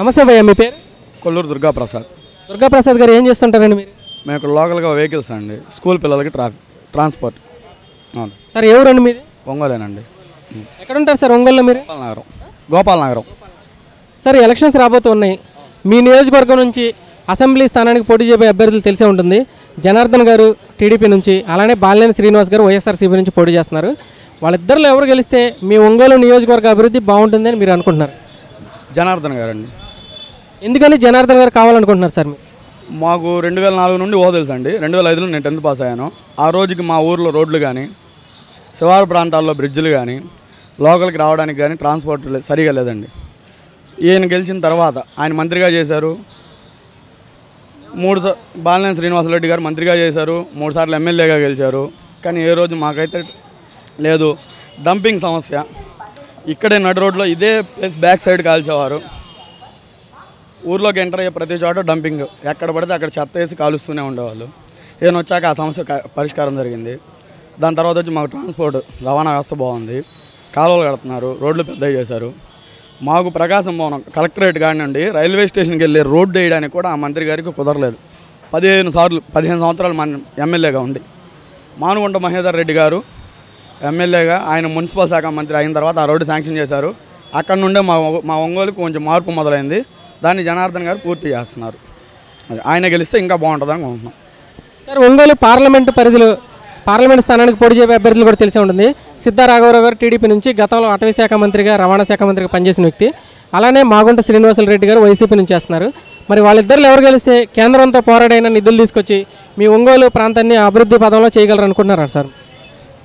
నమస్తే భయ్య, మీ పేరు? కొల్లూరు దుర్గాప్రసాద్. దుర్గాప్రసాద్ గారు ఏం చేస్తుంటారండి మీరు? మేము ఇక్కడ లోకల్గా వెహికల్స్ అండి, స్కూల్ పిల్లలకి ట్రాన్స్పోర్ట్. అవును సార్, ఏ ఊరండి మీది? ఒంగోలేనండి. ఎక్కడ ఉంటారు సార్ ఒంగోలులో మీరు? గోపాలనగరం. సార్, ఎలక్షన్స్ రాబోతున్నాయి. మీ నియోజకవర్గం నుంచి అసెంబ్లీ స్థానానికి పోటీ చేయబోయే అభ్యర్థులు తెలిసే ఉంటుంది. జనార్దన్ గారు టీడీపీ నుంచి, అలానే బాలినేని శ్రీనివాస్ గారు వైఎస్ఆర్సీపీ నుంచి పోటీ చేస్తున్నారు. వాళ్ళిద్దరిలో ఎవరు గెలిస్తే మీ ఒంగోలు నియోజకవర్గ అభివృద్ధి బాగుంటుందని మీరు అనుకుంటున్నారు? జనార్దన్ గారండి. ఎందుకని జనార్దన్ గారు కావాలనుకుంటున్నారు సార్? మాకు 2004 నుండి తెలుసు అండి. 2005లో నేను 10th పాస్ అయ్యాను. ఆ రోజుకి మా ఊర్లో రోడ్లు కానీ, శివారు ప్రాంతాల్లో బ్రిడ్జ్లు కానీ, లోకల్కి రావడానికి కానీ ట్రాన్స్పోర్ట్ సరిగా లేదండి. ఈయన గెలిచిన తర్వాత ఆయన మంత్రిగా చేశారు. బాలినేని శ్రీనివాసరెడ్డి గారు మంత్రిగా చేశారు. 3 సార్లు ఎమ్మెల్యేగా గెలిచారు. కానీ ఏ రోజు మాకైతే లేదు. డంపింగ్ సమస్య ఇక్కడే నడు రోడ్లో ఇదే ప్లేస్ బ్యాక్ సైడ్ కాల్చేవారు. ఊర్లోకి ఎంటర్ అయ్యే ప్రతి చోట డంపింగ్, ఎక్కడ పడితే అక్కడ చెత్త వేసి కాలుస్తూనే ఉండేవాళ్ళు. ఈయన వచ్చాక ఆ సమస్య పరిష్కారం జరిగింది. దాని తర్వాత వచ్చి మాకు ట్రాన్స్పోర్ట్ రవాణా వ్యవస్థ బాగుంది. కాలువలు కడుతున్నారు, రోడ్లు పెద్దవి చేశారు. మాకు ప్రకాశం భవనం కలెక్టరేట్ కానివ్వండి, రైల్వే స్టేషన్కి వెళ్ళి రోడ్డు వేయడానికి కూడా ఆ మంత్రి గారికి కుదరలేదు. 15 సంవత్సరాలు మన ఎమ్మెల్యేగా ఉండి. మానుగుంట మహేందర్ రెడ్డి గారు ఎమ్మెల్యేగా, ఆయన మున్సిపల్ శాఖ మంత్రి అయిన తర్వాత ఆ రోడ్డు శాంక్షన్ చేశారు. అక్కడ నుండే మా ఒంగోలుకి కొంచెం మార్పు మొదలైంది. దాన్ని జనార్దన్ గారు పూర్తి చేస్తున్నారు. ఆయన గెలిస్తే ఇంకా బాగుంటుంది అనుకుంటున్నాం. సార్, ఒంగోలు పార్లమెంట్ స్థానానికి పోటీ చేయబోయే అభ్యర్థులు కూడా తెలిసే ఉంటుంది. సిద్ధా రాఘవరావు గారు టీడీపీ నుంచి గతంలో అటవీ శాఖ మంత్రిగా, రవాణా శాఖ మంత్రిగా పనిచేసిన వ్యక్తి. అలానే మాగుంట శ్రీనివాసరెడ్డి గారు వైసీపీ నుంచి చేస్తున్నారు. మరి వాళ్ళిద్దరిలో ఎవరు గెలిస్తే కేంద్రంతో పోరాడైన నిధులు తీసుకొచ్చి మీ ఒంగోలు ప్రాంతాన్ని అభివృద్ధి పదంలో చేయగలరు అనుకుంటున్నారా సార్?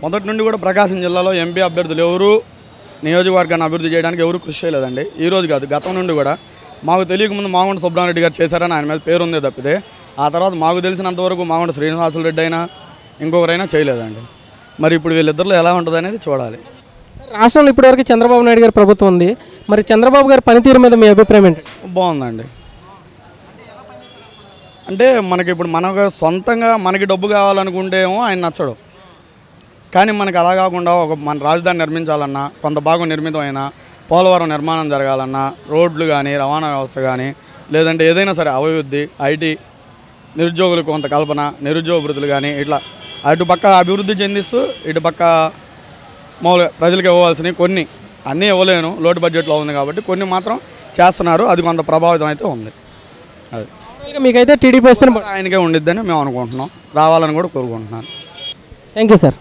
మొదటి నుండి కూడా ప్రకాశం జిల్లాలో ఎంపీ అభ్యర్థులు ఎవరు నియోజకవర్గాన్ని అభివృద్ధి చేయడానికి ఎవరు కృషి చేయలేదండి. ఈరోజు కాదు, గతం నుండి కూడా మాకు తెలియకముందు మాగుంట సుబ్రహ్మణ్యరెడ్డి గారు చేశారని ఆయన మీద పేరు ఉందే తప్పితే, ఆ తర్వాత మాకు తెలిసినంతవరకు మాగుంట శ్రీనివాసరెడ్డి అయినా ఇంకొకరైనా చేయలేదండి. మరి ఇప్పుడు వీళ్ళిద్దరిలో ఎలా ఉంటుంది అనేది చూడాలి. రాష్ట్రంలో ఇప్పటివరకు చంద్రబాబు నాయుడు గారి ప్రభుత్వం ఉంది. మరి చంద్రబాబు గారి పనితీరు మీద మీ అభిప్రాయం ఏంటి? బాగుందండి. అంటే మనకి ఇప్పుడు మనకు సొంతంగా మనకి డబ్బు కావాలనుకుంటే ఏమో ఆయన నచ్చడు. కానీ మనకు అలా కాకుండా మన రాజధాని నిర్మించాలన్నా, కొంత భాగం నిర్మితమైనా, పోలవరం నిర్మాణం జరగాలన్నా, రోడ్లు కానీ, రవాణా వ్యవస్థ కానీ, లేదంటే ఏదైనా సరే అభివృద్ధి, ఐటీ, నిరుద్యోగులకు కొంత కల్పన, నిరుద్యోగ వృత్తులు కానీ, ఇట్లా అటుపక్క అభివృద్ధి చెందిస్తూ ఇటుపక్క మామూలుగా ప్రజలకు ఇవ్వాల్సినవి కొన్ని, అన్నీ ఇవ్వలేను, లోటు బడ్జెట్లో ఉంది కాబట్టి కొన్ని మాత్రం చేస్తున్నారు. అది కొంత ప్రభావితం అయితే ఉంది. అది మీకైతే టీడీపీ వస్తే ఆయనకే ఉండిద్దని మేము అనుకుంటున్నాం. రావాలని కూడా కోరుకుంటున్నాను. Thank you sir.